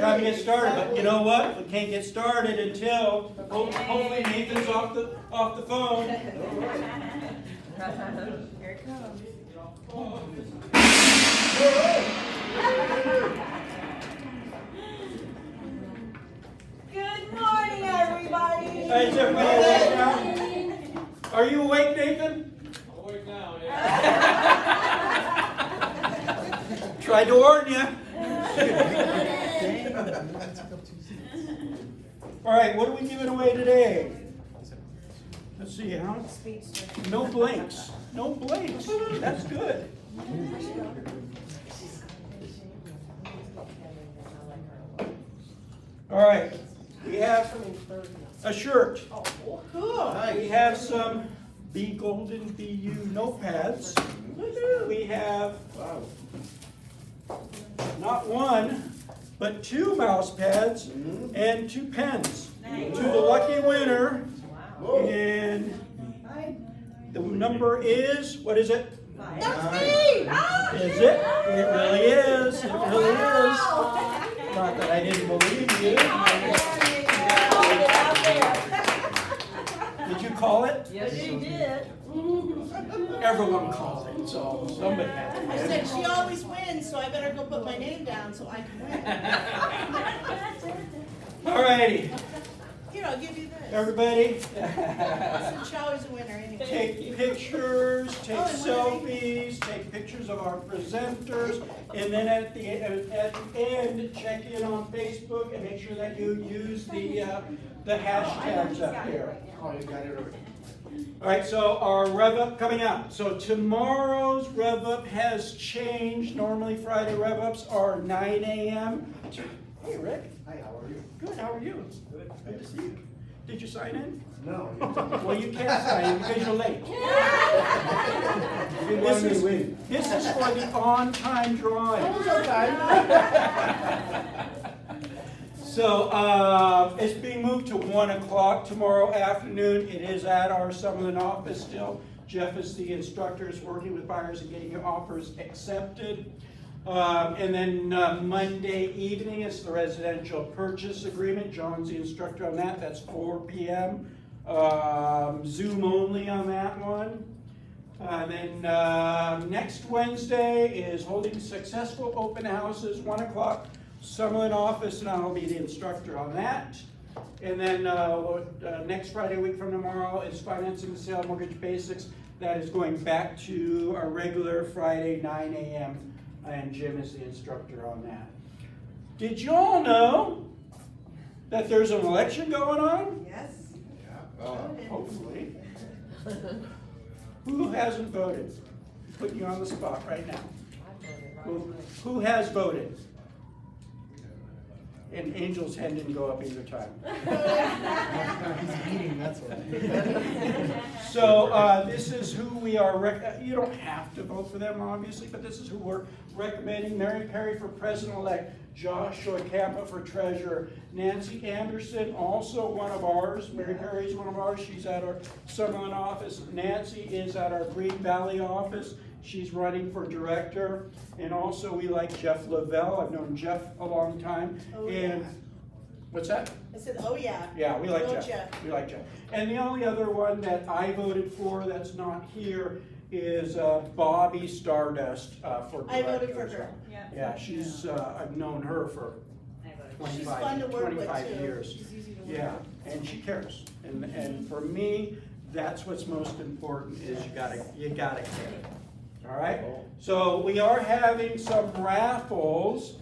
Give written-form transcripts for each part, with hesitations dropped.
time to get started. But you know what? We can't get started until hopefully Nathan's off the phone. Here it comes. Good morning, everybody. Hey, is everybody awake now? Are you awake, Nathan? I'm awake now, yeah. Tried to warn you. All right, what are we giving away today? Let's see, how? No blanks. No blanks. That's good. All right, we have a shirt. We have some Be Golden BU notepads. We have not one, but 2 mouse pads and 2 pens. To the lucky winner. And the number is, what is it? That's me! Is it? It really is. It really is. Not that I didn't believe you. Did you call it? Yes, you did. Everyone calls it, so somebody had to I win. said she always wins, so I better go put my name down so I can win. All righty, Here, I'll give you this. everybody. Since you're always a winner anyway. Take pictures, take Oh, and what are selfies, take pictures of our presenters, and then at the end, check in on Facebook and make sure that you use the hashtags up here. Oh, you got it already. All right, so our rev up coming out. So tomorrow's rev up has changed. Normally Friday rev ups are 9 a.m. Hey Rick. Hi, how are you? Good, how are you? Good. Good to see you. Did you sign in? No. Well, you can't sign in because you're late. This is for the on-time drawing. So it's being moved to 1 o'clock tomorrow afternoon. It is at our Summerlin office still. Jeff is the instructor, is working with buyers and getting your offers accepted. And then Monday evening is the residential purchase agreement. John's the instructor on that. That's 4 p.m. Zoom only on that one. Then next Wednesday is holding successful open houses, 1 o'clock. Summerlin office, and I'll be the instructor on that. And then next Friday, a week from tomorrow, is financing the sale mortgage basics. That is going back to our regular Friday, 9 a.m. And Jim is the instructor on that. Did you all know that there's an election going on? Yes. Hopefully. Who hasn't voted? Putting you on the spot right now. Who has voted? And Angel's hand didn't go up either time. So this is who we are, you don't have to vote for them obviously, but this is who we're recommending. Mary Perry for President-elect, Joshua Campa for Treasurer, Nancy Anderson, also one of ours. Mary Perry is one of ours. She's at our Summerlin office. Nancy is at our Green Valley office. She's running for director. And also we like Jeff Lavelle. I've known Jeff a long time. Oh, And yeah. what's that? I said, oh yeah. Yeah, we like Go Jeff. Jeff. We like Jeff. And the only other one that I voted for that's not here is Bobby Stardust for director. I voted for as her. well. Yeah, she's, I've known her for She's fun to work with 25 too. years. She's easy to work Yeah, and she cares. And for me, that's what's most important is you gotta care. All right? So we are having some raffles,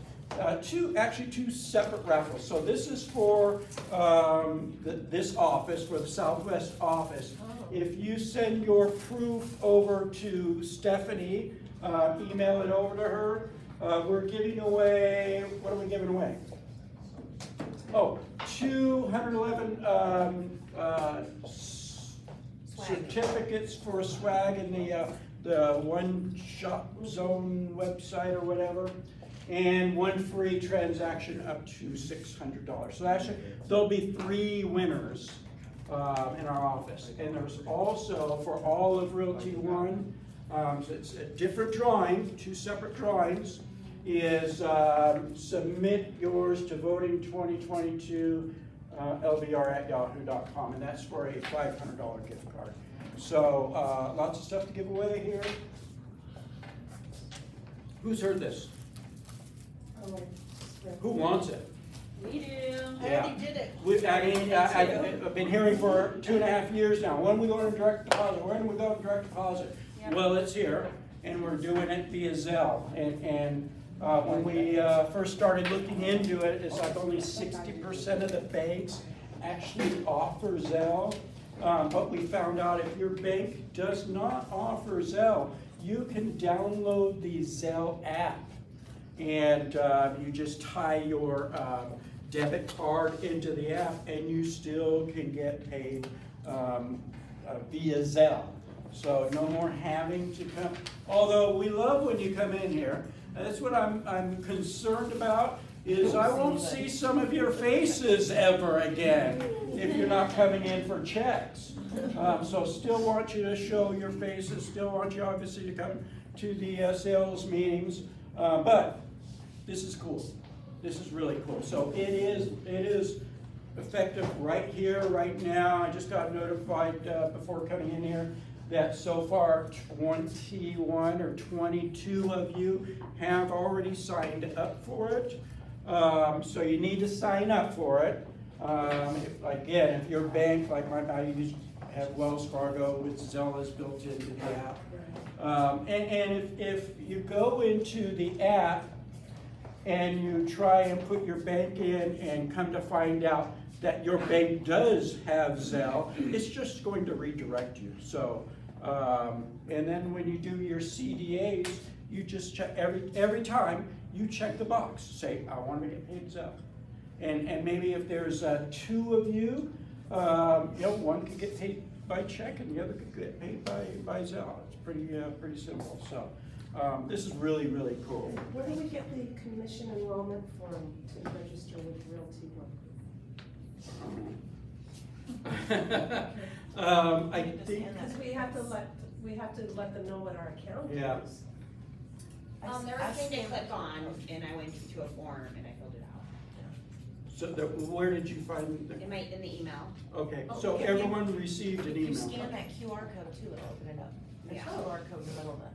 two separate raffles. So this is for this office, for the Southwest office. If you send your proof over to Stephanie, email it over to her, we're giving away, what are we giving away? Oh, 211 certificates for swag in the One Shop Zone website or whatever, and one free transaction up to $600. So actually, there'll be 3 winners in our office. And there's also, for all of Realty One, so it's a different drawing, 2 separate drawings. is submit yours to voting 2022 lbr@yahoo.com, and that's for a $500 gift card. So lots of stuff to give away here. Who's heard this? Who wants it? We do. I already did it. I've been hearing for 2.5 years now, when we go to direct deposit, when we go to direct deposit? Yep. Well, it's here, and we're doing it via Zelle. And when we first started looking into it, it's like only 60% of the banks actually offer Zelle. But we found out if your bank does not offer Zelle, you can download the Zelle app. And you just tie your debit card into the app, and you still can get paid via Zelle. So no more having to come, although we love when you come in here. That's what I'm concerned about, is I won't see some of your faces ever again if you're not coming in for checks. So still want you to show your faces, still want you obviously to come to the sales meetings, but this is cool. This is really cool. So it is effective right here, right now. I just got notified before coming in here that so far 21 or 22 of you have already signed up for it. So you need to sign up for it. Again, if your bank, like I have Wells Fargo with Zelle is built into the app. And if you go into the app and you try and put your bank in and come to find out that your bank does have Zelle, it's just going to redirect you. So, and then when you do your CDAs, you just check every time you check the box. Say, I want to get paid Zelle. And maybe if there's 2 of you, one could get paid by check and the other could get paid by Zelle. It's pretty simple. So this is really, really cool. Where do we get the commission enrollment form to register with Realty Book? I think, Because we have to let them know what our account Yeah. is. There I was a think I clicked on and I went to a form and I filled it out. so where did you find the, In the email. okay, Oh, so okay. everyone received an If you email. scan that QR code too, it'll open it up. The Yeah. QR code in the middle of it.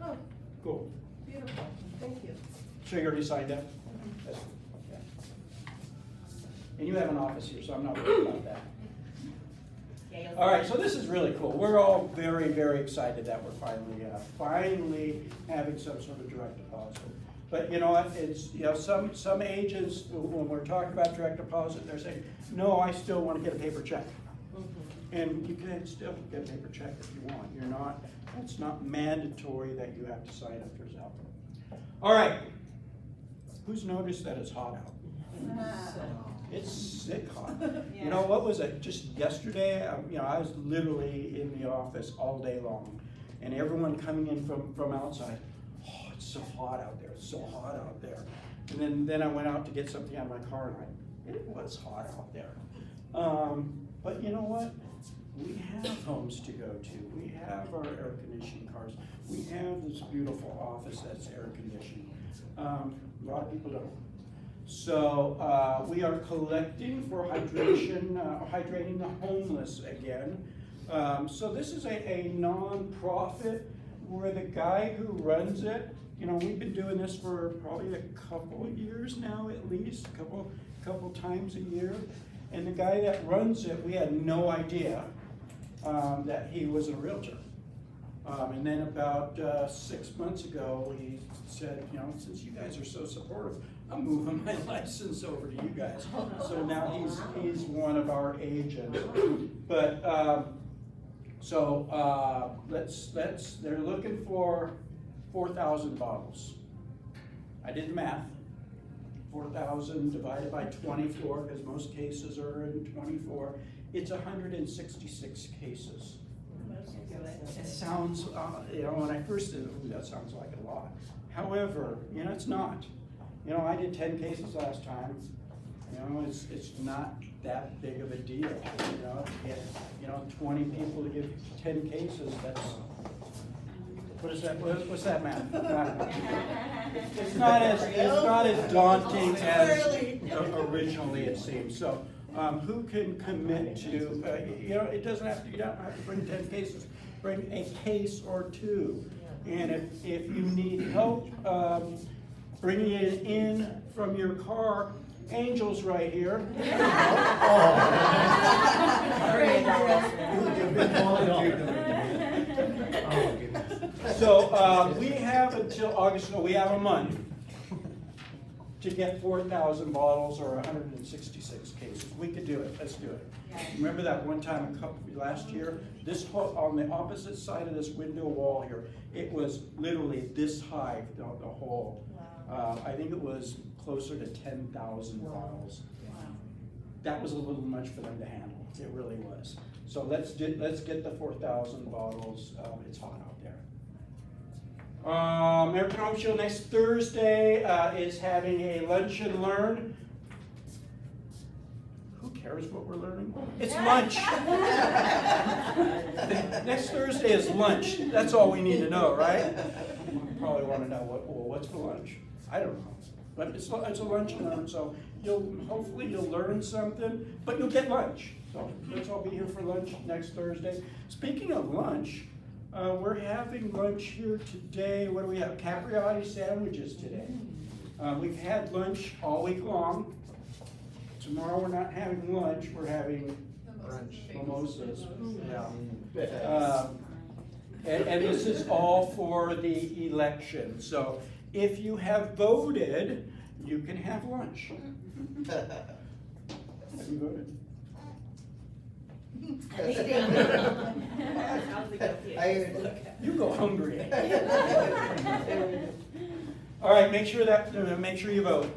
Oh, Cool. beautiful, thank you. So you already signed up? That's cool. Yeah. And you have an office here, so I'm not worried about that. Yeah, All right, so this is really cool. We're all very, very excited that we're finally having some sort of direct deposit. But you know what, it's, some agents, when we're talking about direct deposit, they're saying, no, I still want to get a paper check. And you can still get a paper check if you want. It's not mandatory that you have to sign up for Zelle. All right, who's noticed that it's hot out? It's sick hot. You know, what was it, just yesterday, I was literally in the office all day long, and everyone coming in from outside, oh, it's so hot out there, it's so hot out there. And then I went out to get something out of my car, and it was hot out there. But you know what? We have homes to go to. We have our air conditioning cars. We have this beautiful office that's air conditioned. A lot of people don't. So we are collecting for hydrating the homeless again. So this is a non-profit where the guy who runs it, we've been doing this for probably a couple of years now, at least a couple times a year. And the guy that runs it, we had no idea that he was a realtor. And then about 6 months ago, he said, since you guys are so supportive, I'm moving my license over to you guys. So now he's one of our agents. But they're looking for 4,000 bottles. I did the math. 4,000 divided by 24, because most cases are in 24. It's 166 cases. It sounds, when I first did it, that sounds like a lot. However, it's not. I did 10 cases last time. It's not that big of a deal. To get 20 people to give 10 cases, that's, what is that? What's that math? It's not as daunting as Clearly. originally it seemed. So, who can commit to, it doesn't have to, you don't have to bring 10 cases. Bring a case or two. And if you need help bringing it in from your car, Angel's right here. So we have until August, we have a month to get 4,000 bottles or 166 cases. We could do it, let's do it. Remember that one time last year, this whole, on the opposite side of this window wall here, it was literally this high, the hole. I think it was closer to 10,000 bottles. That was a little much for them to handle, it really was. So let's get the 4,000 bottles, it's hot out there. American Home Show next Thursday is having a lunch and learn. Who cares what we're learning? It's lunch. Next Thursday is lunch. That's all we need to know, right? You probably want to know what's for lunch. I don't know, but it's a lunch and learn. So hopefully you'll learn something, but you'll get lunch. So let's all be here for lunch next Thursday. Speaking of lunch, we're having lunch here today. What do we have? Capriotti sandwiches today. We've had lunch all week long. Tomorrow we're not having lunch, we're having mimosas. Yeah. And this is all for the election. So if you have voted, you can have lunch. Have you voted? You go hungry. All right, make sure you vote.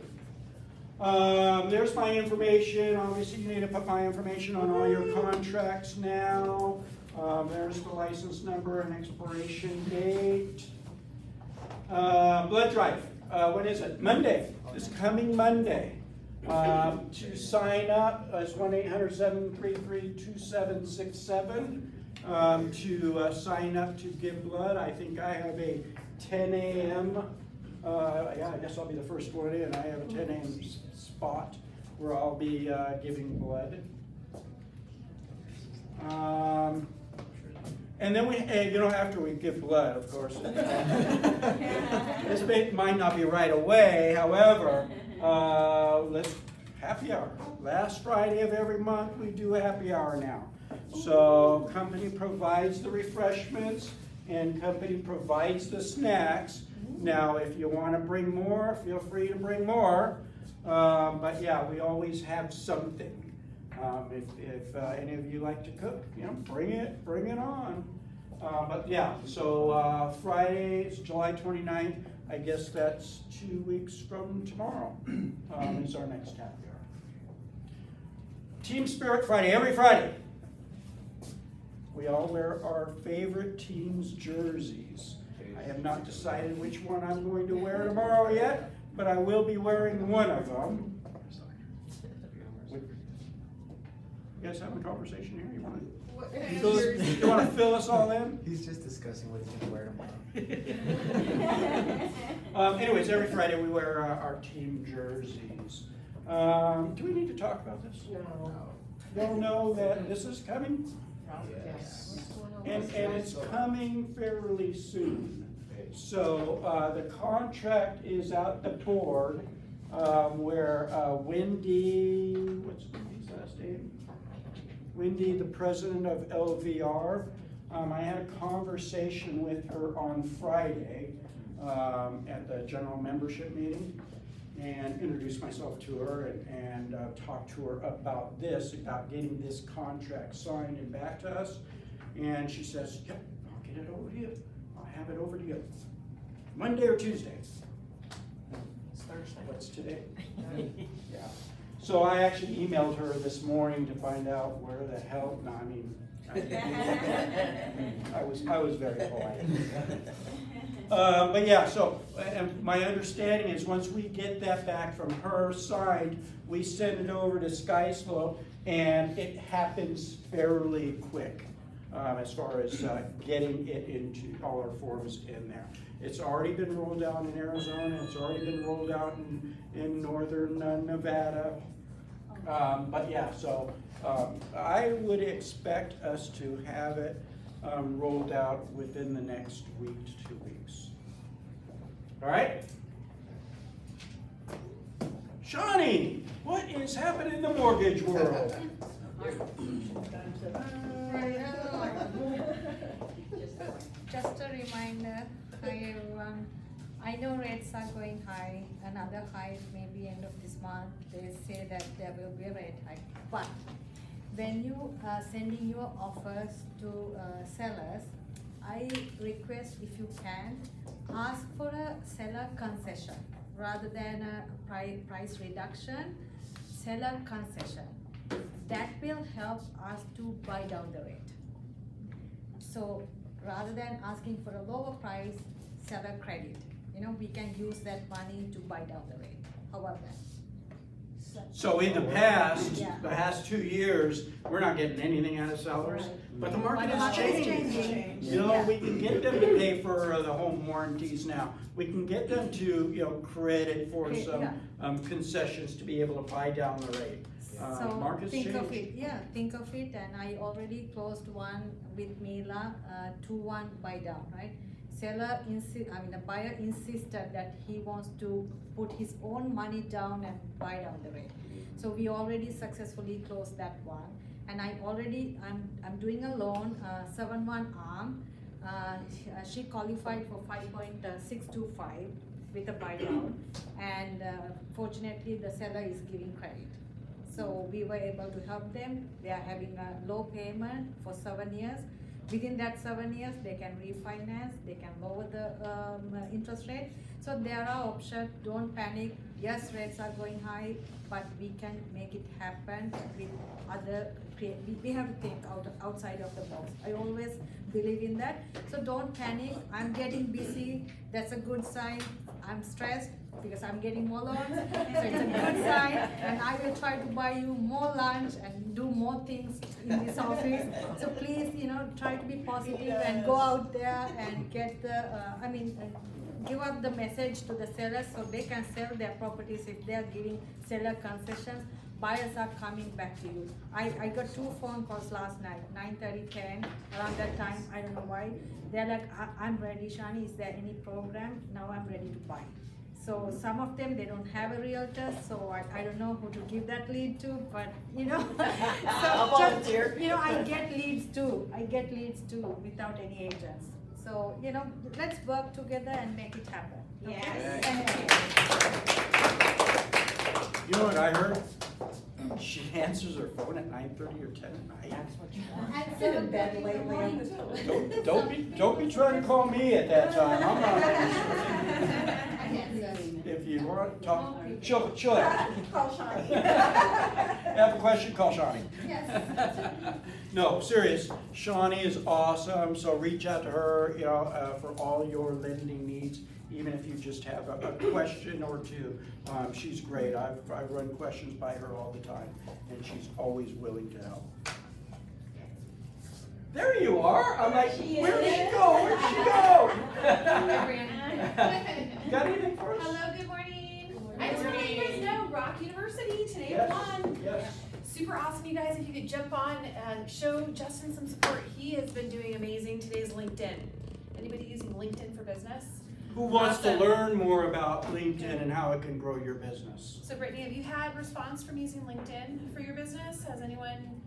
There's my information. Obviously, you need to put my information on all your contracts now. There's the license number and expiration date. Blood drive. When is it? Monday. This coming Monday. To sign up, it's 1-800-733-2767. To sign up to give blood. I think I have a 10 a.m. Yeah, I guess I'll be the first one in. I have a 10 a.m. spot where I'll be giving blood. And then after we give blood, of course. This might not be right away, however, let's happy hour. Last Friday of every month, we do a happy hour now. So company provides the refreshments and company provides the snacks. Now, if you want to bring more, feel free to bring more. But yeah, we always have something. If any of you like to cook, bring it on. But yeah, so Friday is July 29th. I guess that's 2 weeks from tomorrow is our next happy hour. Team Spirit Friday, every Friday. We all wear our favorite team's jerseys. I have not decided which one I'm going to wear tomorrow yet, but I will be wearing one of them. You guys having a conversation here? You want to fill us all in? He's just discussing what he's going to wear tomorrow. Anyways, every Friday we wear our team jerseys. Do we need to talk about this? No. You all know that this is coming? Yes. And it's coming fairly soon. So the contract is out the board where Wendy, what's Wendy's last name? Wendy, the president of LVR. I had a conversation with her on Friday at the general membership meeting and introduced myself to her and talked to her about getting this contract signed and back to us. And she says, yep, I'll get it over to you. I'll have it over to you. Monday or Tuesday? It's Thursday. What's today? Yeah. So I actually emailed her this morning to find out where the hell, no, I mean, I was very polite. But yeah, so and my understanding is once we get that back from her signed, we send it over to SkySlope and it happens fairly quick. as far as getting it into all our forms in there. It's already been rolled out in Arizona, it's already been rolled out in northern Nevada. But yeah, so I would expect us to have it rolled out within the next week to 2 weeks. All right? Shawnee, what is happening in the mortgage world? Just a reminder, hi everyone. I know rates are going high, another hike maybe end of this month. They say that there will be a rate hike. But when you are sending your offers to sellers, I request if you can, ask for a seller concession rather than a price reduction, seller concession. That will help us to buy down the rate. So rather than asking for a lower price, seller credit. You know, we can use that money to buy down the rate. How about that? So in the past, Yeah. the past 2 years, we're not getting anything out of sellers, but the market But the has market is changed. changing. You know, Yeah. we can get them to pay for the home warranties now. We can get them to, credit for Okay, some yeah. Concessions to be able to buy down the rate. So Market's think of changed. it, think of it, and I already closed one with Mila, 2-1 buy down, right? The buyer insisted that he wants to put his own money down and buy down the rate. So we already successfully closed that one, and I'm doing a loan, 7-1 arm. She qualified for 5.625 with a buy down, and fortunately the seller is giving credit. So we were able to help them. They are having a low payment for 7 years. Within that 7 years, they can refinance, they can lower the interest rate. So there are options, don't panic. Yes, rates are going high, but we can make it happen with we have to think outside of the box. I always believe in that. So don't panic, I'm getting busy, that's a good sign. I'm stressed because I'm getting more loans, so it's a good sign, and I will try to buy you more lunch and do more things in this office. So please, try to be positive and go out there and get the, give up the message to the sellers so they can sell their properties. If they are giving seller concessions, buyers are coming back to you. I got 2 phone calls last night, 9:30, 10, around that time, I don't know why. They're like, I'm ready, Shani, is there any program? Now I'm ready to buy. So some of them, they don't have a realtor, so I don't know who to give that lead to, but so I'll volunteer. I get leads too without any agents. So, let's work together and make it happen. Okay? You know what I heard? She answers her phone at 9:30 or 10 at night. I've been in bed lately. Don't be trying to call me at that time. I'm not. If you want to talk, she'll Call Shani. have a question, call Shawnee. Yes. No, serious. Shawnee is awesome, so reach out to her, for all your lending needs, even if you just have a question or two. She's great. I've run questions by her all the time, and she's always willing to help. There you are. I'm like, where'd she go? Where'd she go? Got anything for us? Hello, good morning. I just want to let you guys know, Rock University, today at 1. Yes. Super awesome, you guys. If you could jump on and show Justin some support. He has been doing amazing. Today's LinkedIn. Anybody using LinkedIn for business? Who wants to Awesome. learn more about LinkedIn and how it can grow your business? So Brittany, have you had response from using LinkedIn for your business? Has anyone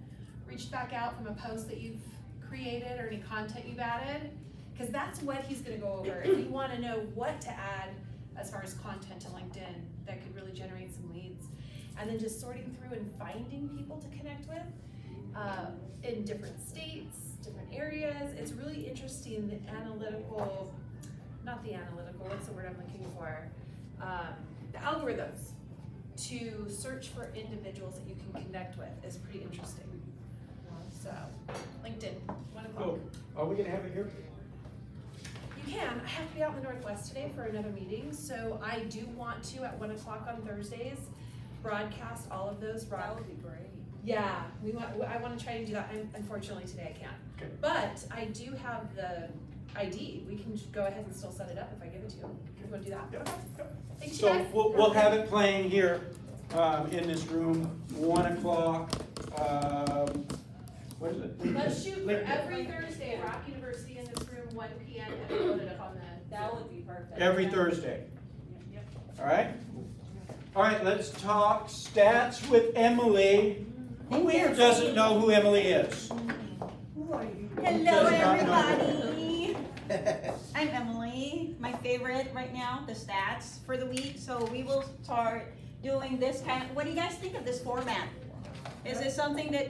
reached back out from a post that you've created or any content you've added? Because that's what he's going to go over. If you want to know what to add as far as content to LinkedIn that could really generate some leads, and then just sorting through and finding people to connect with in different states, different areas. It's really interesting, the analytical, not the analytical, what's the word I'm looking for? The algorithms to search for individuals that you can connect with is pretty interesting. So, LinkedIn, 1 o'clock. Oh, are we gonna have it here? You can. I have to be out in the Northwest today for another meeting, so I do want to, at 1 o'clock on Thursdays, broadcast all of those. That would be great. Yeah, I wanna try to do that, unfortunately today I can't. Okay. But I do have the ID, we can just go ahead and still set it up if I give it to you. You wanna do that? Yep, Okay. yep. Thanks, So guys. we'll have it playing here, in this room, 1 o'clock, what is it? Let's shoot for every Thursday at Rock University in this room, 1 PM, and we'll load it up on the. That would be perfect. Every Thursday. All right? All right, let's talk stats with Emily. Who here doesn't know who Emily is? Hello, Does not know. everybody. I'm Emily. My favorite right now, the stats for the week. So we will start doing this kind of, what do you guys think of this format? Is this something that,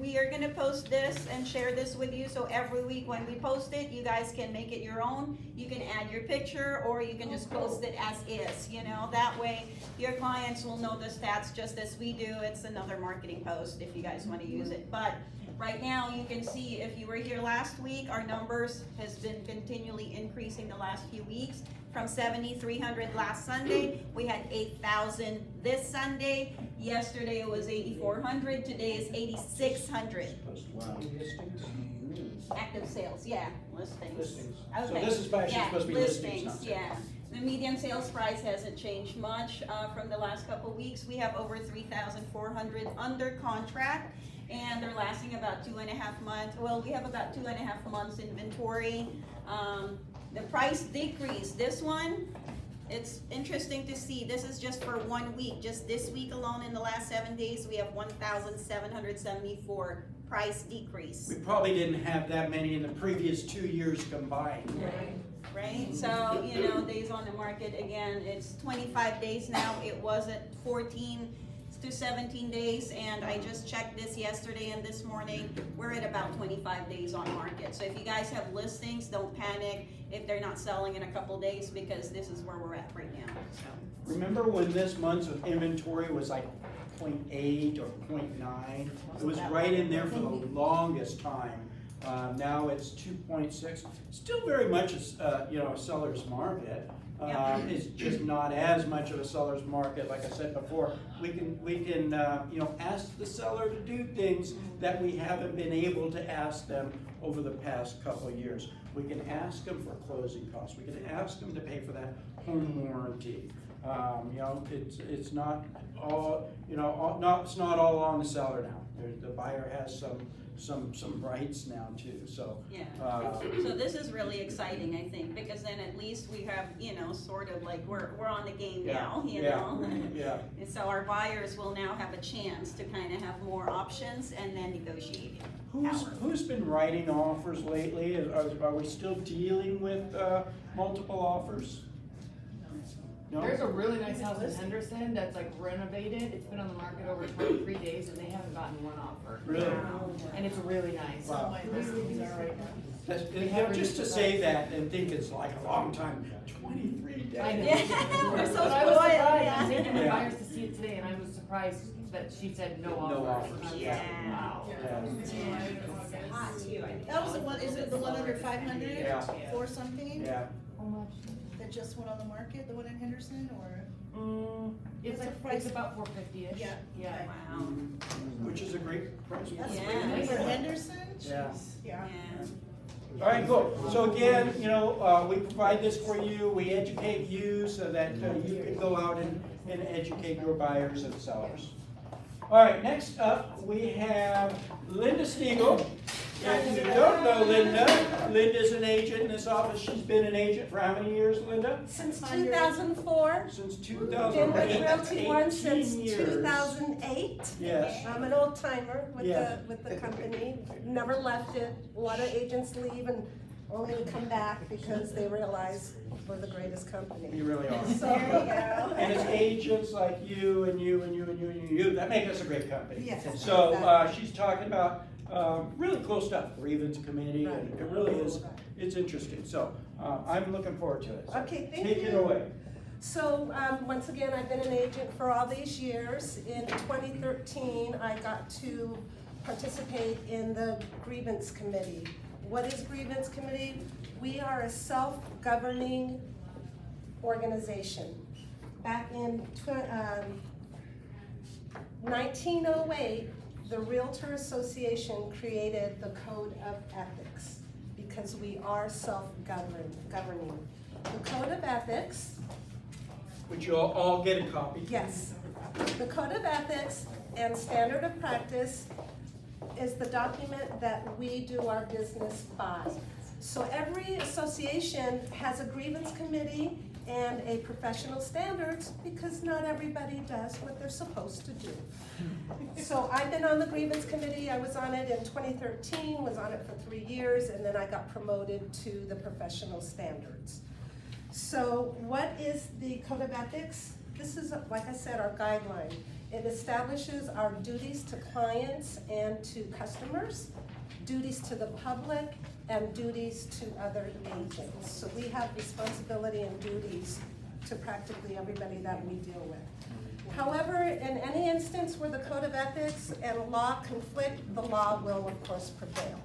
we are gonna post this and share this with you, so every week when we post it, you guys can make it your own. You can add your picture, or you can just post it as is, that way your clients will know the stats just as we do. It's another marketing post if you guys wanna use it. But right now, you can see, if you were here last week, our numbers has been continually increasing the last few weeks. From 7,300 last Sunday, we had 8,000 this Sunday. Yesterday it was 8,400, today is 8,600. Active sales, yeah, listings. Listings. So Okay. this is actually Yeah, supposed to be listings, not sales. Yeah. The median sales price hasn't changed much from the last couple weeks. We have over 3,400 under contract, and they're lasting about 2.5 months. Well, we have about 2.5 months inventory. The price decrease, this one, it's interesting to see. This is just for 1 week. Just this week alone, in the last 7 days, we have 1,774 price decrease. We probably didn't have that many in the previous 2 years combined. Right, so, days on the market, again, it's 25 days now. It was at 14 to 17 days, and I just checked this yesterday and this morning. We're at about 25 days on market. So if you guys have listings, don't panic if they're not selling in a couple days, because this is where we're at right now, so. Remember when this month's of inventory was like 0.8 or 0.9? It was right in there for the longest time. Now it's 2.6. Still very much a seller's market. It's just not as much of a seller's market. Like I said before, we can ask the seller to do things that we haven't been able to ask them over the past couple of years. We can ask them for closing costs. We can ask them to pay for that home warranty. It's not all it's not all on the seller now. The buyer has some rights now too. So Yeah, so this is really exciting, I think, because then at least we have, sort of like we're on the game now, Yeah. And so our buyers will now have a chance to kind of have more options and then negotiating power. Who's been writing offers lately? Are we still dealing with multiple offers? No? There's a really nice house in Henderson that's like renovated. It's been on the market over 23 days and they haven't gotten one offer. Really? And it's really nice. Wow. My listings are right now. Just to say that and think it's like a long time, 23 days. I know. Yeah, we're so But I was spoiled, surprised. yeah. I was taking my Yeah. buyers to see it today and I was surprised that she said no offers. No offers. I was like, Yeah. wow. Yeah. It's hot too, I think. That was the one, is it the one under 500 Yeah. or something? Yeah. How much? That just went on the market, the one in Henderson, or? It's What's like, the price? it's about 450-ish. Yeah. Yeah. Wow. Which is a great price. That's Yeah. pretty nice. For Henderson? Yeah. Jeez, yeah. Yeah. All right, cool. So again, we provide this for you. We educate you so that you can go out and educate your buyers and sellers. All right, next up, we have Linda Stegal. If you don't know Linda, Linda's an agent in this office. She's been an agent for how many years, Linda? Since 2004, Since been with 2008. Realty One since 18 years. 2008. Yes. I'm an old timer with Yeah. the company, never left it. A lot of agents leave and only come back because they realize we're the greatest company. You really are. So, yeah. And it's agents like you and you and you and you and you that make us a great company. Yes, So exactly. she's talking about really cool stuff, Grievance committee, and it really is, it's interesting. So I'm looking forward to it. So Okay, thank take it you. away. So, once again, I've been an agent for all these years. In 2013, I got to participate in the Grievance Committee. What is Grievance Committee? We are a self-governing organization. Back in 1908, the Realtor Association created the Code of Ethics because we are self-governing. The Code of Ethics, Would you all get a copy? yes, the Code of Ethics and Standard of Practice is the document that we do our business by. So every association has a grievance committee and a professional standards because not everybody does what they're supposed to do. So I've been on the grievance committee. I was on it in 2013, was on it for 3 years, and then I got promoted to the professional standards. So what is the Code of Ethics? This is, like I said, our guideline. It establishes our duties to clients and to customers, duties to the public, and duties to other agents. So we have responsibility and duties to practically everybody that we deal with. However, in any instance where the Code of Ethics and law conflict, the law will of course prevail.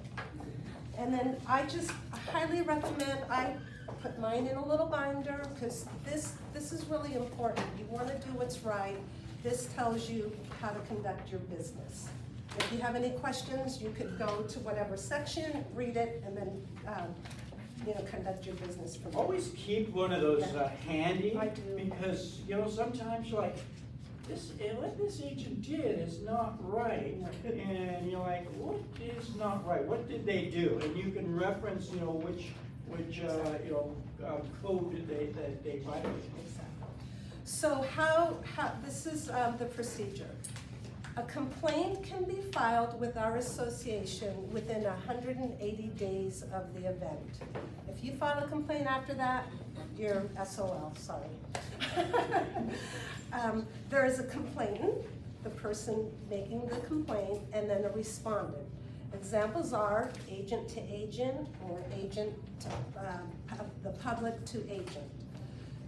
And then I just highly recommend, I put mine in a little binder because this is really important. You want to do what's right. This tells you how to conduct your business. If you have any questions, you could go to whatever section, read it, and then, conduct your business from there. Always keep one of those handy. I do. Because, sometimes you're like, what this agent did is not right. And you're like, what is not right? What did they do? And you can reference, which code they violated. So this is the procedure. A complaint can be filed with our association within 180 days of the event. If you file a complaint after that, you're SOL, sorry. There is a complainant, the person making the complaint, and then a respondent. Examples are agent to agent or agent to the public to agent.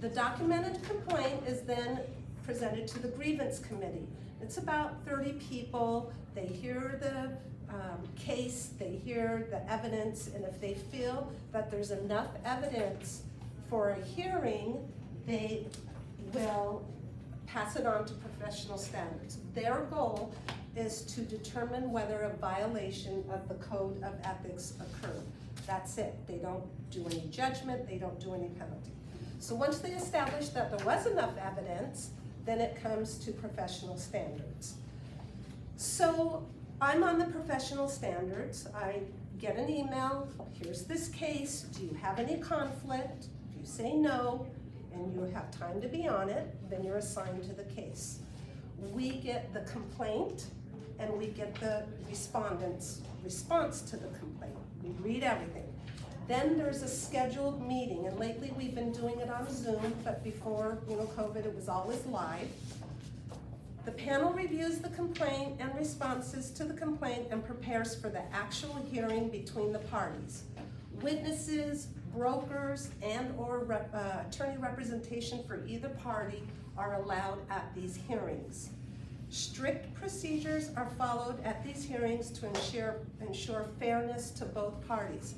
The documented complaint is then presented to the grievance committee. It's about 30 people. They hear the case, they hear the evidence, and if they feel that there's enough evidence for a hearing, they will pass it on to professional standards. Their goal is to determine whether a violation of the Code of Ethics occurred. That's it. They don't do any judgment, they don't do any penalty. So once they establish that there was enough evidence, then it comes to professional standards. So I'm on the professional standards. I get an email, here's this case, do you have any conflict? If you say no, and you have time to be on it, then you're assigned to the case. We get the complaint, and we get the respondent's response to the complaint. We read everything. Then there's a scheduled meeting, and lately we've been doing it on Zoom, but before COVID, it was always live. The panel reviews the complaint and responses to the complaint and prepares for the actual hearing between the parties. Witnesses, brokers, and/or attorney representation for either party are allowed at these hearings. Strict procedures are followed at these hearings to ensure fairness to both parties.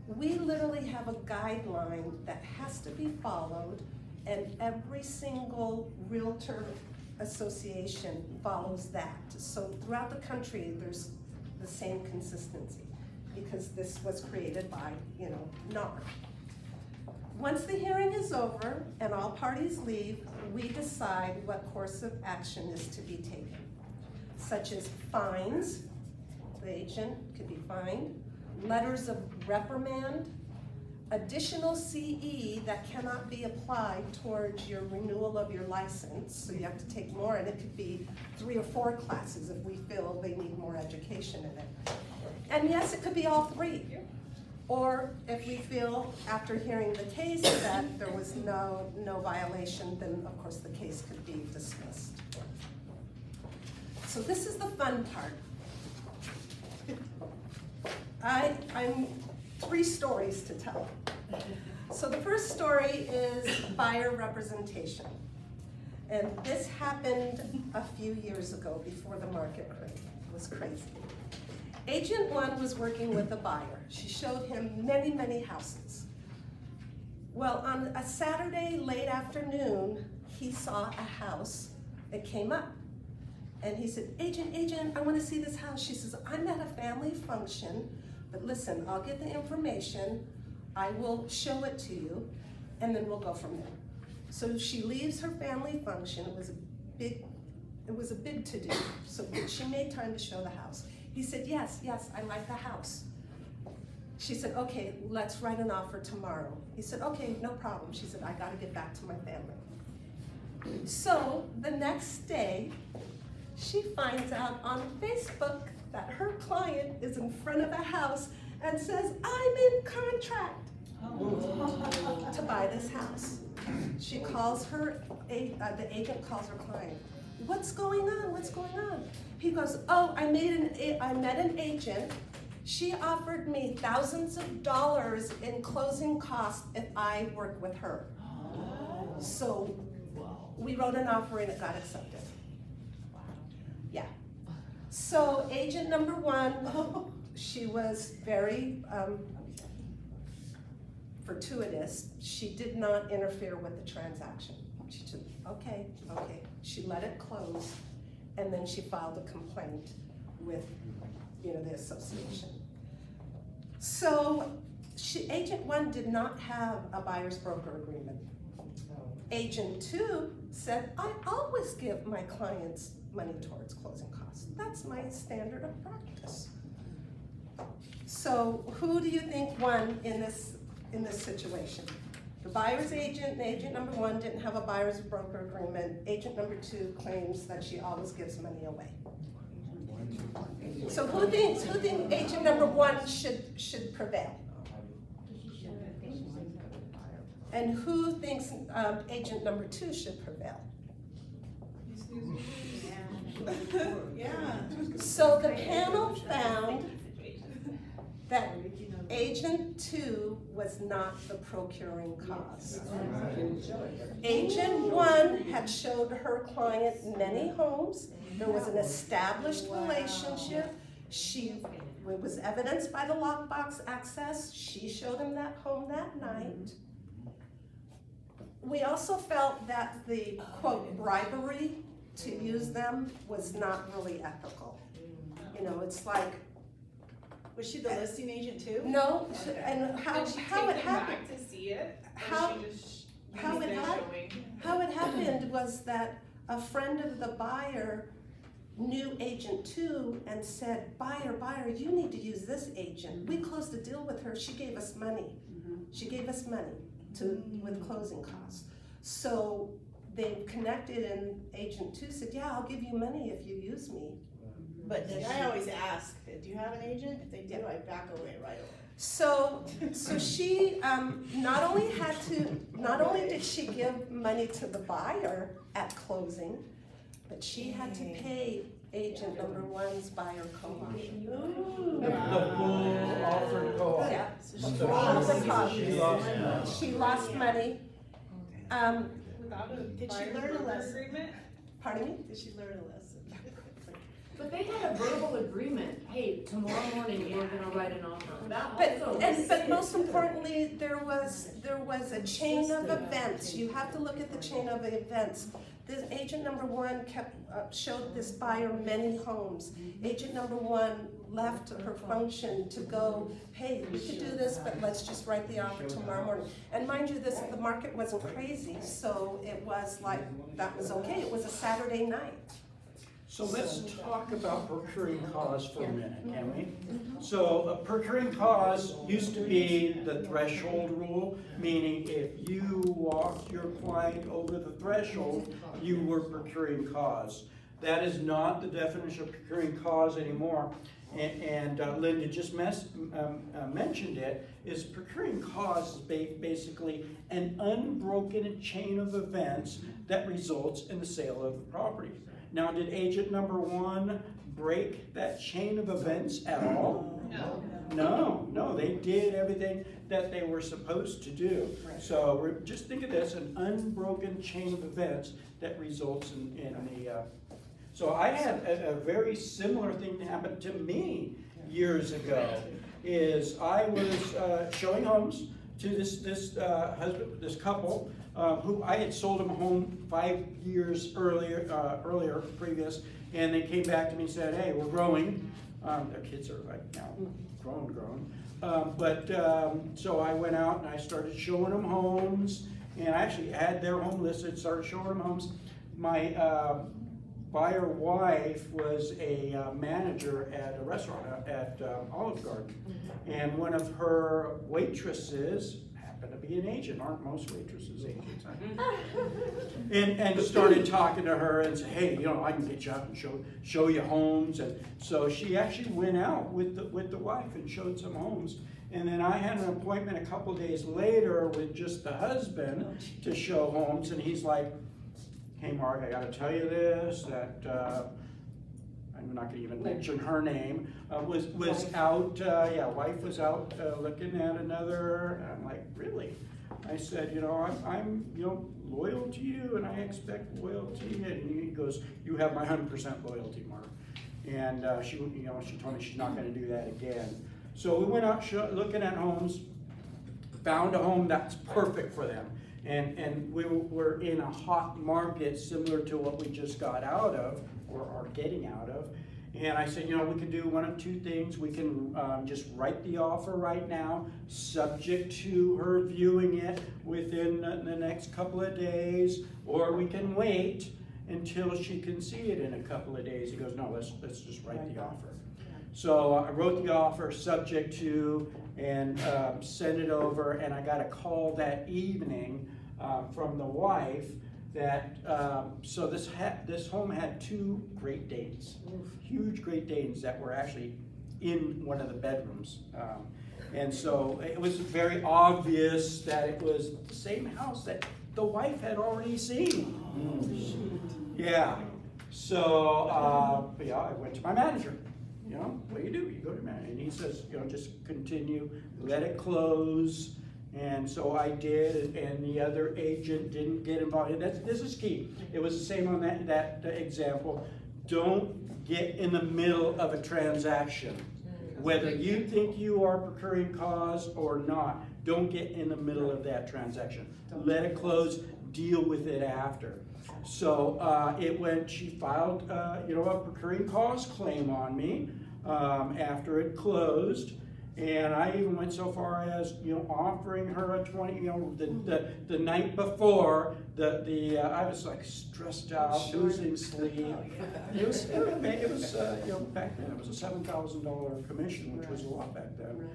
We literally have a guideline that has to be followed, and every single realtor association follows that. So throughout the country, there's the same consistency because this was created by, NAR. Once the hearing is over and all parties leave, we decide what course of action is to be taken, such as fines, the agent could be fined, letters of reprimand, additional CE that cannot be applied towards your renewal of your license, so you have to take more, and it could be 3 or 4 classes if we feel they need more education in it. And yes, it could be all 3. Or if we feel after hearing the case that there was no violation, then of course the case could be dismissed. So this is the fun part. I'm 3 stories to tell. So the first story is buyer representation. And this happened a few years ago before the market was crazy. Agent 1 was working with a buyer. She showed him many, many houses. Well, on a Saturday late afternoon, he saw a house that came up. And he said, agent, I wanna see this house. She says, I'm at a family function, but listen, I'll get the information, I will show it to you, and then we'll go from there. So she leaves her family function. It was a big to-do, so she made time to show the house. He said, yes, I like the house. She said, okay, let's write an offer tomorrow. He said, okay, no problem. She said, I gotta get back to my family. So the next day, she finds out on Facebook that her client is in front of a house and says, I'm in contract to buy this house. She calls her, the agent calls her client. What's going on? What's going on? He goes, oh, I met an agent. She offered me thousands of dollars in closing costs if I work with her. So we wrote an offer and it got accepted. Yeah. So agent number one, she was very fortuitous. She did not interfere with the transaction. She said, okay. She let it close, and then she filed a complaint with, the association. So agent one did not have a buyer's broker agreement. Agent two said, I always give my clients money towards closing costs. That's my standard of practice. So who do you think won in this situation? The buyer's agent and agent number one didn't have a buyer's broker agreement. Agent number two claims that she always gives money away. So who thinks agent number one should prevail? And who thinks agent number two should prevail? Yeah. So the panel found that agent two was not the procuring cause. Agent one had showed her client many homes. There was an established relationship. It was evidenced by the lockbox access. She showed him that home that night. We also felt that the, quote, bribery to use them was not really ethical. It's like, Was she the listing agent too? no, and how Did she it take them happened. back to see it? Or How- she just how used it their hap- showing? How it happened was that a friend of the buyer knew agent two and said, buyer, you need to use this agent. We closed a deal with her, she gave us money. She gave us money with closing costs. So they connected and agent two said, yeah, I'll give you money if you use me. But I always ask, do you have an agent? If they do, I back away right away. So she not only did she give money to the buyer at closing, but she had to pay agent number one's buyer co-option. The full offer co-op. Yeah. So So she lost she lost money. She lost money. Without a Did she buyer's learn a broker lesson? agreement? Pardon me? Did she learn a lesson? But they had a verbal agreement, hey, tomorrow morning we're gonna write an offer. But most importantly, there was a chain of events. You have to look at the chain of events. This agent number one showed this buyer many homes. Agent number one left her function to go, hey, we could do this, but let's just write the offer tomorrow morning. And mind you, the market wasn't crazy, so it was like, that was okay. It was a Saturday night. So let's talk about procuring cause for a minute, can we? So a procuring cause used to be the threshold rule, meaning if you walked your client over the threshold, you were procuring cause. That is not the definition of procuring cause anymore. And Linda just mentioned it, is procuring cause is basically an unbroken chain of events that results in the sale of the property. Now, did agent number one break that chain of events at all? No, they did everything that they were supposed to do. So just think of this, an unbroken chain of events that results in the, so I had a very similar thing happen to me years ago, is I was showing homes to this couple. who I had sold them a home 5 years earlier, previous, and they came back to me and said, hey, we're growing. Their kids are like now grown. So I went out and I started showing them homes, and I actually had their home listed, started showing them homes. My buyer wife was a manager at a restaurant at Olive Garden, and one of her waitresses happened to be an agent. Aren't most waitresses agents? and started talking to her and said, hey, you know, I can get you out and show you homes. And so she actually went out with the wife and showed some homes. And then I had an appointment a couple days later with just the husband to show homes, and he's like, hey Mark, I gotta tell you this, that I'm not gonna even mention her name, was out, wife was out looking at another. And I'm like, really? I said, you know, I'm you know, loyal to you, and I expect loyalty. And he goes, you have my 100% loyalty, Mark. And she told me she's not gonna do that again. So we went out looking at homes, found a home that's perfect for them. And we were in a hot market similar to what we just got out of, or are getting out of. And I said, you know, we can do one of two things. We can just write the offer right now, subject to her viewing it within the next couple of days, or we can wait until she can see it in a couple of days. He goes, no, let's just write the offer. So I wrote the offer subject to, and sent it over, and I got a call that evening from the wife that, so this home had 2 Great Danes, huge Great Danes that were actually in one of the bedrooms. And so it was very obvious that it was the same house that the wife had already seen. Yeah. So, I went to my manager. You know, what do? You go to manager. And he says, you know, just continue, let it close. And so I did, and the other agent didn't get involved. This is key. It was the same on that example. Don't get in the middle of a transaction. Whether you think you are procuring cause or not, don't get in the middle of that transaction. Let it close, deal with it after. So she filed a procuring cause claim on me after it closed. And I even went so far as, you know, offering her a 20, you know, the night before, I was like stressed out, losing sleep. It was you know, back then it was a $7,000 commission, which was a lot back then.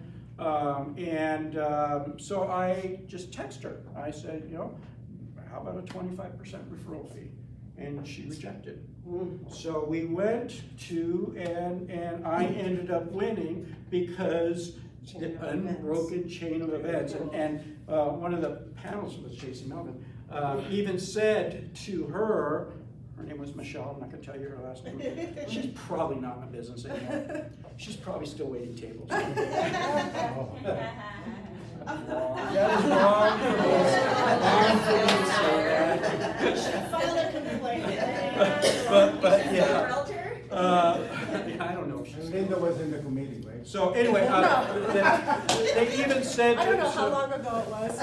So I just texted her. I said, you know, how about a 25% referral fee? And she rejected. So we went to, and I ended up winning because the unbroken chain of events. And one of the panels was Jason Melvin, even said to her name was Michelle, I'm not gonna tell you her last name. She's probably not in the business anymore. She's probably still waiting tables. That is wrong for me. You should file a complaint. But yeah. I don't know if she's. Linda was in the committee, right? So anyway, they even said. I don't know how long ago it was.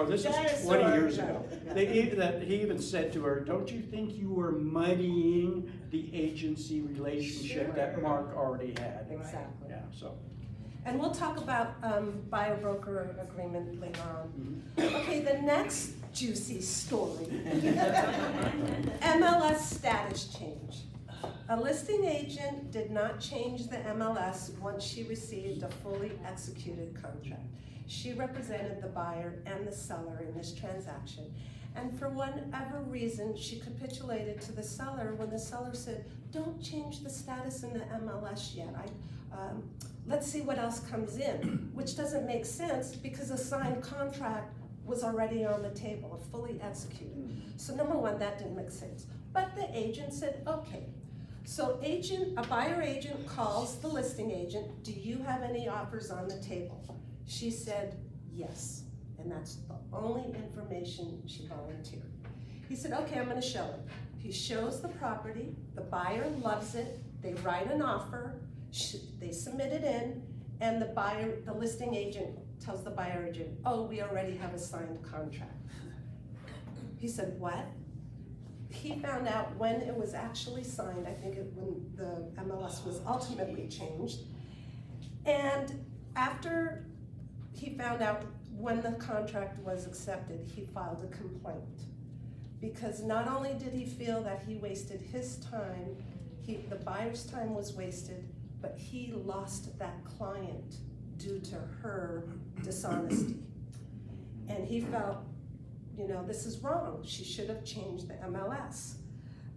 This is 20 years ago. He even said to her, don't you think you were muddying the agency relationship that Mark already had? Exactly. Yeah, so. And we'll talk about buyer-broker agreement later on. Okay, the next juicy story. MLS status change. A listing agent did not change the MLS once she received a fully executed contract. She represented the buyer and the seller in this transaction. And for whatever reason, she capitulated to the seller when the seller said, don't change the status in the MLS yet. Let's see what else comes in, which doesn't make sense because a signed contract was already on the table, fully executed. So number one, that didn't make sense. But the agent said, okay. So a buyer agent calls the listing agent, do you have any offers on the table? She said, yes. And that's the only information she volunteered. He said, okay, I'm gonna show it. He shows the property, the buyer loves it, they write an offer, they submit it in, and the listing agent tells the buyer agent, oh, we already have a signed contract. He said, what? He found out when it was actually signed, I think when the MLS was ultimately changed. And after he found out when the contract was accepted, he filed a complaint. Because not only did he feel that he wasted his time, the buyer's time was wasted, but he lost that client due to her dishonesty. And he felt, you know, this is wrong. She should have changed the MLS.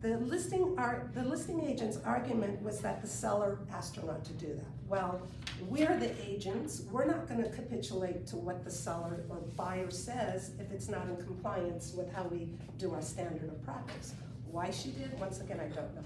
The listing agent's argument was that the seller asked her not to do that. Well, we're the agents. We're not going to capitulate to what the seller or buyer says if it's not in compliance with how we do our standard of practice. Why she did, once again, I don't know.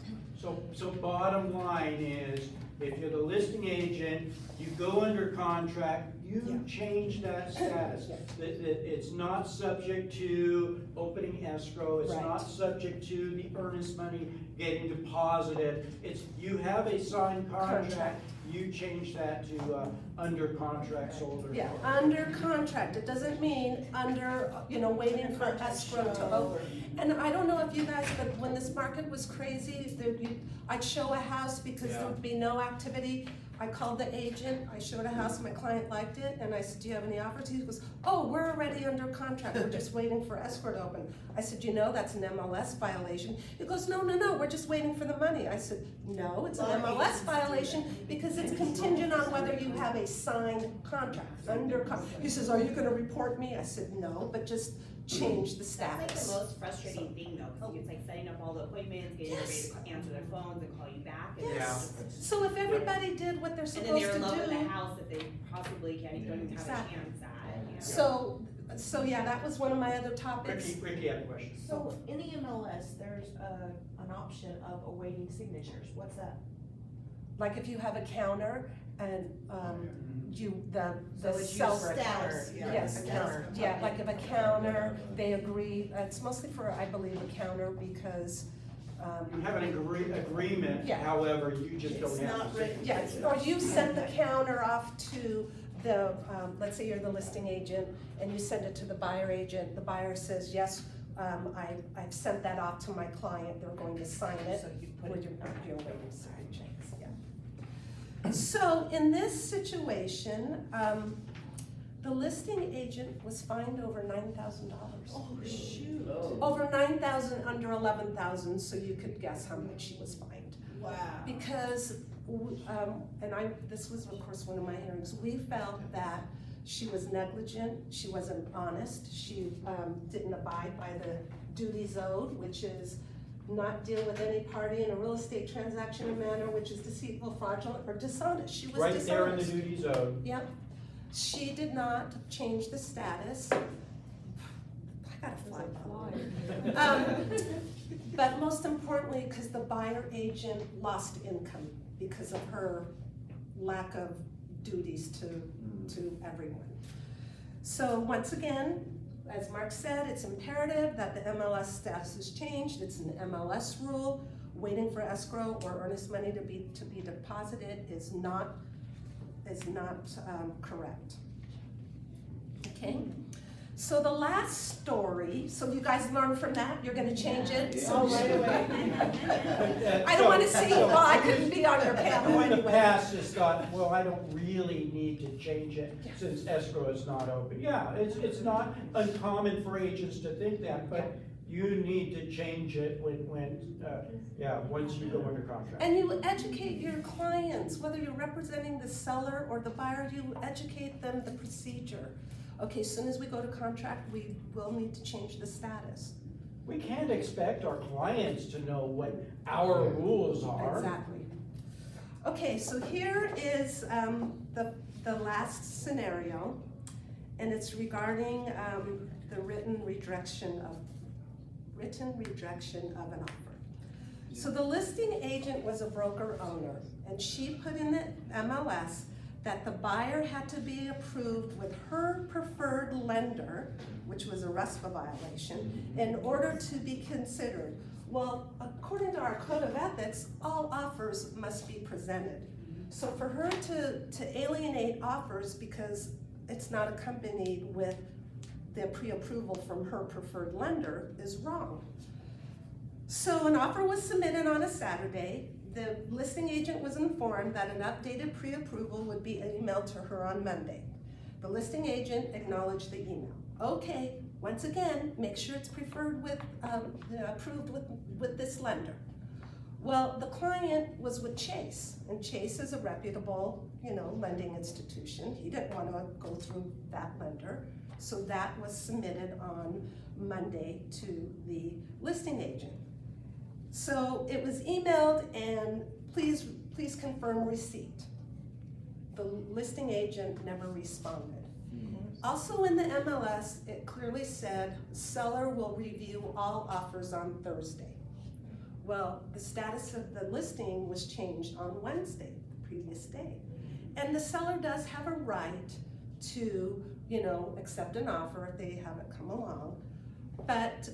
So bottom line is, if you're the listing agent, you go under contract, you change that status. That it's not subject to opening escrow, it's Right. not subject to the earnest money getting deposited. It's, you have a signed contract, you change that to under contract, sold or. Yeah, under contract. It doesn't mean under, you know, waiting for escrow to open. And I don't know if you guys, but when this market was crazy, I'd show a house because there would be no activity. I called the agent, I showed a house, my client liked it, and I said, do you have any offers? He goes, oh, we're already under contract, we're just waiting for escrow to open. I said, you know, that's an MLS violation. He goes, no, we're just waiting for the money. I said, no, it's an MLS violation because it's contingent on whether you have a signed contract, under contract. He says, are you gonna report me? I said, no, but just change the That's like status. the most frustrating thing though, because it's like setting up all the appointments, getting everybody to answer their phones and call you back. And Yes. So if everybody did what they're And supposed then to they're in love with the do. house that they possibly don't even have a Exactly. chance at. You know? So yeah, that was one of my other topics. Ricky had a question. So in the MLS, there's an option of awaiting signatures. What's that? Like if you have a counter and, the So it's seller. your status. Yes, A counter. yeah, like if a counter, they agree, it's mostly for, I believe, a counter because, You have an agreement, Yeah. however, you just don't It's have. not to- written. yeah, or you send the counter off to the, let's say you're the listing agent and you send it to the buyer agent, the buyer says, yes, I've sent that off to my client, they're going to sign it. So you put Or it you're waiting to sign checks, yeah. So in this situation, the listing agent was fined over $9,000. Oh, shoot. Over 9,000, under 11,000, so you could guess how much she was fined. Wow. Because, this was of course one of my hearings, we felt that she was negligent, she wasn't honest, she didn't abide by the duties owed, which is not deal with any party in a real estate transaction in a manner which is deceitful, fraudulent, or dishonest. She was Right dishonest. there in the duty zone. Yep. She did not change the status. I got a fly ball. But most importantly, because the buyer agent lost income because of her lack of duties to everyone. So once again, as Mark said, it's imperative that the MLS status is changed. It's an MLS rule. Waiting for escrow or earnest money to be deposited is not correct. Okay? So the last story, so you guys learned from that, you're gonna change it? So right away. I don't wanna see, well, I couldn't be on your panel In the anyway. past, just thought, well, I don't really need to change it since escrow is not open. Yeah, it's not uncommon for agents to think that, but you need to change it once you go under contract. And you educate your clients, whether you're representing the seller or the buyer, you educate them the procedure. Okay, as soon as we go to contract, we will need to change the status. We can't expect our clients to know what our rules are. Exactly. Okay, so here is the last scenario, and it's regarding the written rejection of an offer. So the listing agent was a broker owner, and she put in the MLS that the buyer had to be approved with her preferred lender, which was a RESPA violation, in order to be considered. Well, according to our code of ethics, all offers must be presented. So for her to alienate offers because it's not accompanied with the pre-approval from her preferred lender is wrong. So an offer was submitted on a Saturday. The listing agent was informed that an updated pre-approval would be emailed to her on Monday. The listing agent acknowledged the email. Okay, once again, make sure it's approved with this lender. Well, the client was with Chase, and Chase is a reputable, lending institution. He didn't want to go through that lender, so that was submitted on Monday to the listing agent. So it was emailed, and please confirm receipt. The listing agent never responded. Also in the MLS, it clearly said, seller will review all offers on Thursday. Well, the status of the listing was changed on Wednesday, the previous day. And the seller does have a right to, accept an offer if they haven't come along. But,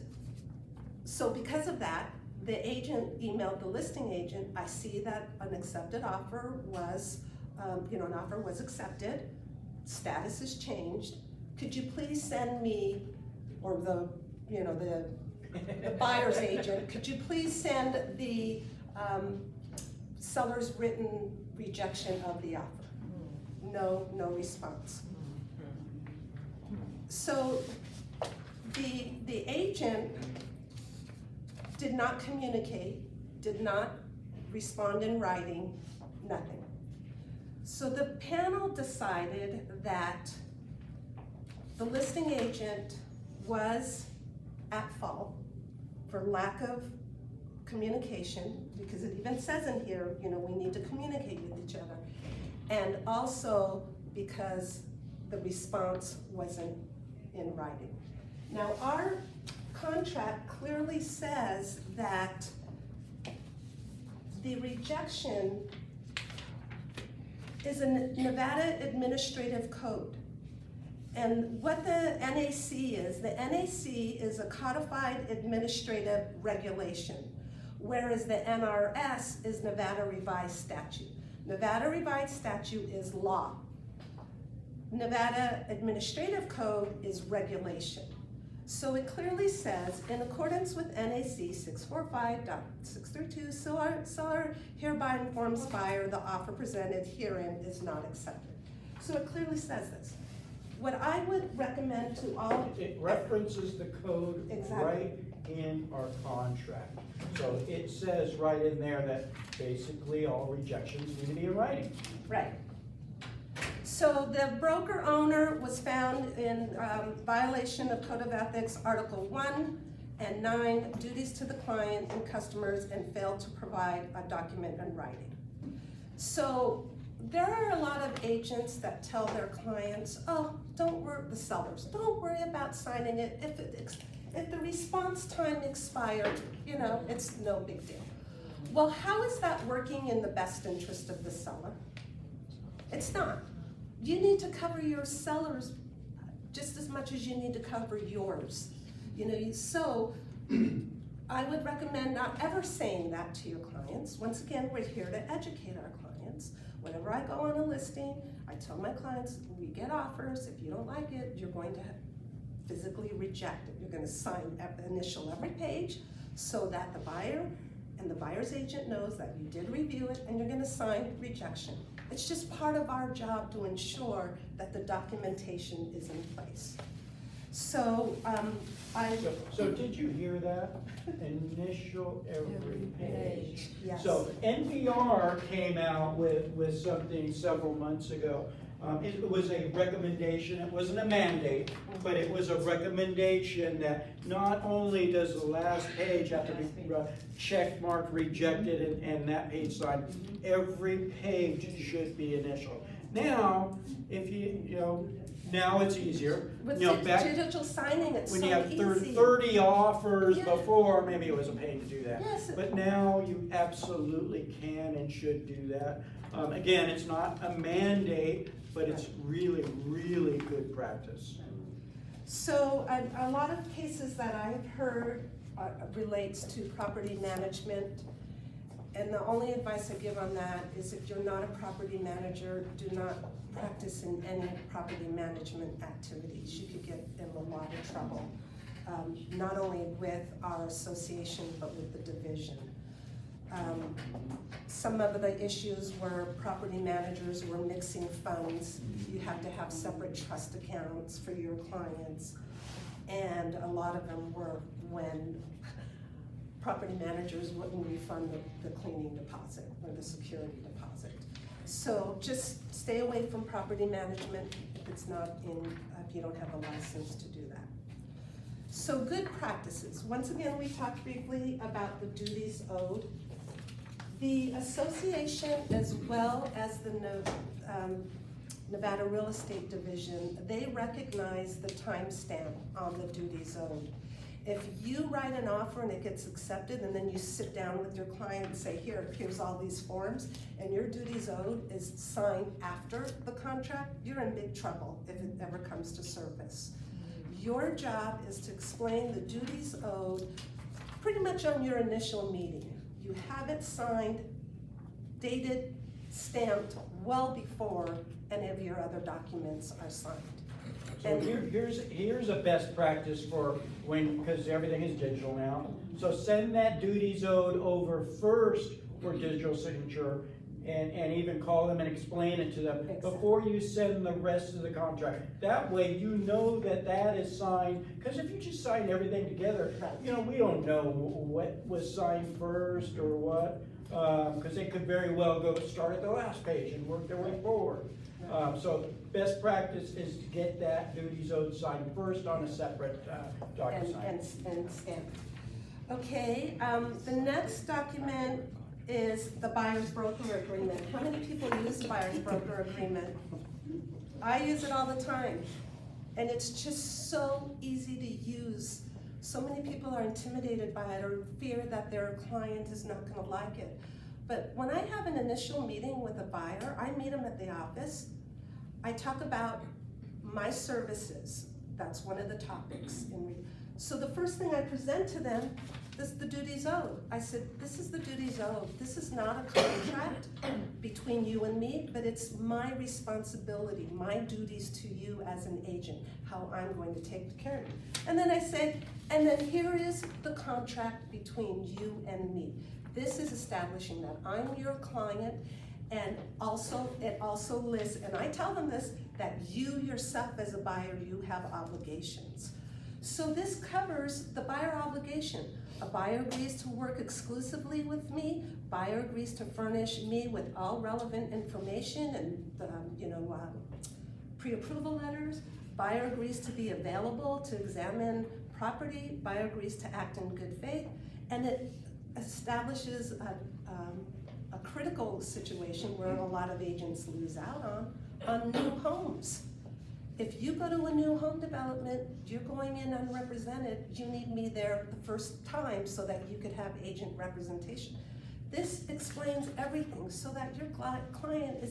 so because of that, the agent emailed the listing agent, I see that an accepted offer was, an offer was accepted, status has changed. Could you please send me, or the buyer's agent, could you please send the seller's written rejection of the offer? No response. So the agent did not communicate, did not respond in writing, nothing. So the panel decided that the listing agent was at fault for lack of communication, because it even says in here, we need to communicate with each other. And also because the response wasn't in writing. Now our contract clearly says that the rejection is a Nevada administrative code. And what the NAC is a codified administrative regulation, whereas the NRS is Nevada Revised Statute. Nevada Revised Statute is law. Nevada Administrative Code is regulation. So it clearly says, in accordance with NAC 645.632, seller hereby informs buyer the offer presented herein is not accepted. So it clearly says this. What I would recommend to all— It references the code Exactly. right in our contract. So it says right in there that basically all rejections need to be in writing. Right. So the broker owner was found in violation of Code of Ethics, Article 1 and 9, duties to the client and customers, and failed to provide a document in writing. So there are a lot of agents that tell their clients, oh, don't worry, the sellers, don't worry about signing it. If the response time expired, it's no big deal. Well, how is that working in the best interest of the seller? It's not. You need to cover your sellers just as much as you need to cover yours. So I would recommend not ever saying that to your clients. Once again, we're here to educate our clients. Whenever I go on a listing, I tell my clients, we get offers. If you don't like it, you're going to physically reject it. You're going to sign initial every page so that the buyer and the buyer's agent knows that you did review it, and you're going to sign rejection. It's just part of our job to ensure that the documentation is in place. So So did you hear that? Initial every page. Yes. So NPR came out with something several months ago. It was a recommendation. It wasn't a mandate, but it was a recommendation that not only does the last page have to be check marked rejected and that page signed, every page should be initial. Now, if now it's easier. With Back digital signing, it's when so you have easy. 30 offers Yeah. before, maybe it was a pain to do that. Yes. But now you absolutely can and should do that. Again, it's not a mandate, but it's really, really good practice. So a lot of cases that I've heard relates to property management. And the only advice I give on that is if you're not a property manager, do not practice in any property management activities. You could get in a lot of trouble, not only with our association, but with the division. Some of the issues were property managers were mixing funds. You have to have separate trust accounts for your clients. And a lot of them were when property managers wouldn't refund the cleaning deposit or the security deposit. So just stay away from property management if it's not if you don't have a license to do that. So good practices. Once again, we talked briefly about the duties owed. The association, as well as the Nevada Real Estate Division, they recognize the timestamp on the duties owed. If you write an offer and it gets accepted, and then you sit down with your client and say, here's all these forms, and your duties owed is signed after the contract, you're in big trouble if it ever comes to service. Your job is to explain the duties owed pretty much on your initial meeting. You have it signed, dated, stamped well before any of your other documents are signed. So here's a best practice for because everything is digital now. So send that duties owed over first for digital signature, and even call them and explain it to them before you send the rest of the contract. That way you know that is signed, because if you just sign everything together, we don't know what was signed first or what, because they could very well start at the last page and work their way forward. So best practice is to get that duties owed signed first on a separate document. And stamped. Okay, the next document is the buyer's broker agreement. How many people use the buyer's broker agreement? I use it all the time. And it's just so easy to use. So many people are intimidated by it or fear that their client is not gonna like it. But when I have an initial meeting with a buyer, I meet them at the office. I talk about my services. That's one of the topics. So the first thing I present to them is the duties owed. I said, this is the duties owed. This is not a contract between you and me, but it's my responsibility, my duties to you as an agent, how I'm going to take care of you. And then I say, and then here is the contract between you and me. This is establishing that I'm your client, and it also lists, and I tell them this, that you yourself as a buyer, you have obligations. So this covers the buyer obligation. A buyer agrees to work exclusively with me. Buyer agrees to furnish me with all relevant information and pre-approval letters. Buyer agrees to be available to examine property. Buyer agrees to act in good faith, and it establishes a critical situation where a lot of agents lose out on new homes. If you go to a new home development, you're going in unrepresented, you need me there the first time so that you could have agent representation. This explains everything so that your client is